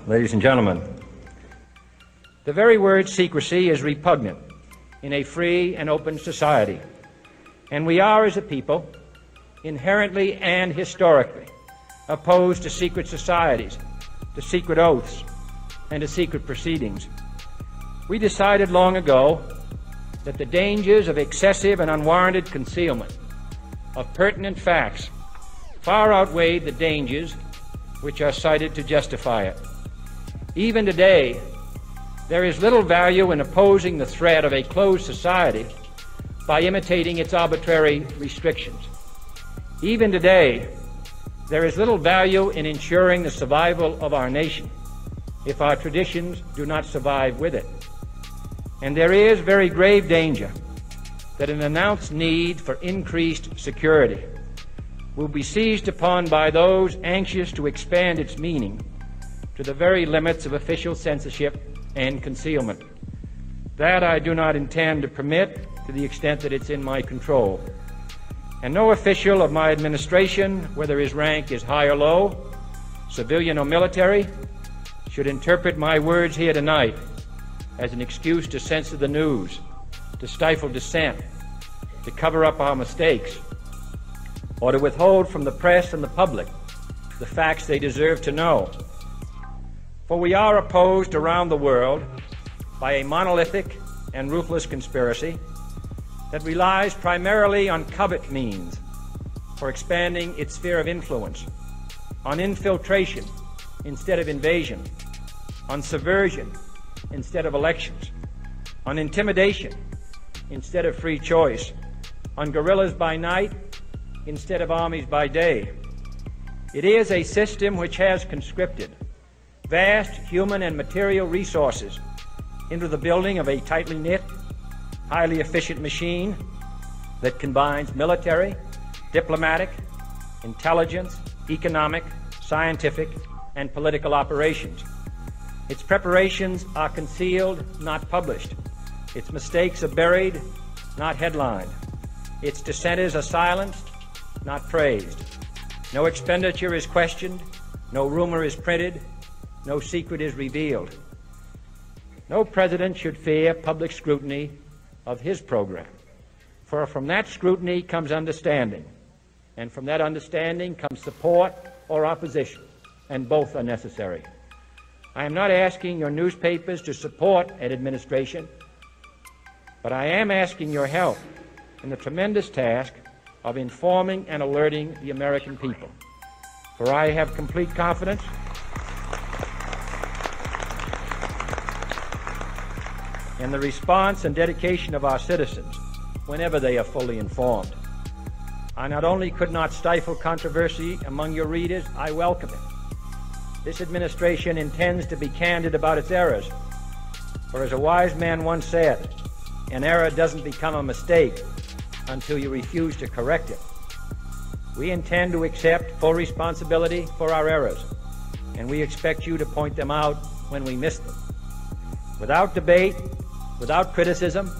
ladies and gentlemen, the very word secrecy is repugnant in a free and open society, and we are, as a people, inherently and historically opposed to secret societies, to secret oaths, and to secret proceedings. We decided long ago that the dangers of excessive and unwarranted concealment of pertinent facts far outweighed the dangers which are cited to justify it. Even today, there is little value in opposing the threat of a closed society by imitating its arbitrary restrictions. Even today, there is little value in ensuring the survival of our nation if our traditions do not survive with it. And there is very grave danger that an announced need for increased security will be seized upon by those anxious to expand its meaning to the very limits of official censorship and concealment. That I do not intend to permit to the extent that it's in my control. And no official of my administration, whether his rank is high or low, civilian or military, should interpret my words here tonight as an excuse to censor the news, to stifle dissent, to cover up our mistakes, or to withhold from the press and the public the facts they deserve to know. For we are opposed around the world by a monolithic and ruthless conspiracy that relies primarily on covert means for expanding its sphere of influence, on infiltration instead of invasion, on subversion instead of elections, on intimidation instead of free choice, on guerrillas by night instead of armies by day. It is a system which has conscripted vast human and material resources into the building of a tightly knit, highly efficient machine that combines military, diplomatic, intelligence, economic, scientific, and political operations. Its preparations are concealed, not published. Its mistakes are buried, not headlined. Its dissenters are silenced, not praised. No expenditure is questioned, no rumor is printed, no secret is revealed. No president should fear public scrutiny of his program, for from that scrutiny comes understanding, and from that understanding comes support or opposition, and both are necessary. I am not asking your newspapers to support an administration, but I am asking your help in the tremendous task of informing and alerting the American people. For I have complete confidence in the response and dedication of our citizens whenever they are fully informed. I not only could not stifle controversy among your readers, I welcome it. This administration intends to be candid about its errors, for as a wise man once said, an error doesn't become a mistake until you refuse to correct it. We intend to accept full responsibility for our errors, and we expect you to point them out when we miss them. Without debate, without criticism,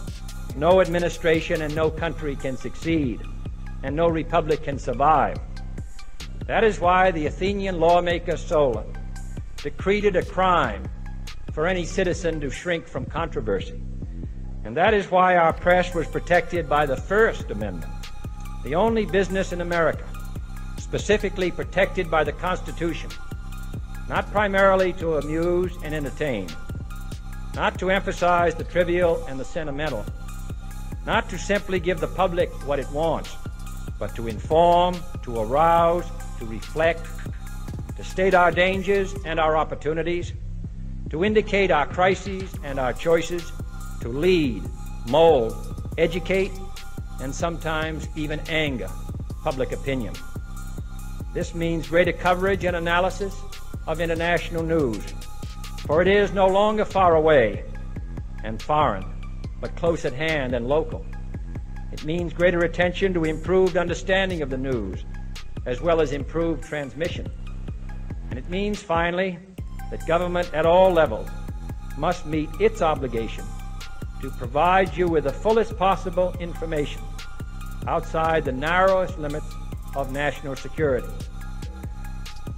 no administration and no country can succeed, and no republic can survive. That is why the Athenian lawmaker Solon decreed it a crime for any citizen to shrink from controversy. And that is why our press was protected by the First Amendment, the only business in America specifically protected by the Constitution, not primarily to amuse and entertain, not to emphasize the trivial and the sentimental, not to simply give the public what it wants, but to inform, to arouse, to reflect, to state our dangers and our opportunities, to indicate our crises and our choices, to lead, mold, educate, and sometimes even anger public opinion. This means greater coverage and analysis of international news, for it is no longer far away and foreign, but close at hand and local. It means greater attention to improved understanding of the news, as well as improved transmission. And it means, finally, that government at all levels must meet its obligation to provide you with the fullest possible information outside the narrowest limits of national security.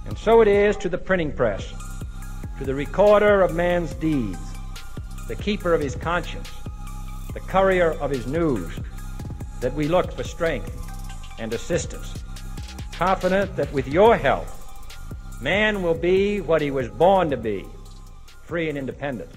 And so it is to the printing press, to the recorder of man's deeds, the keeper of his conscience, the courier of his news, that we look for strength and assistance, confident that with your help, man will be what he was born to be, free and independent.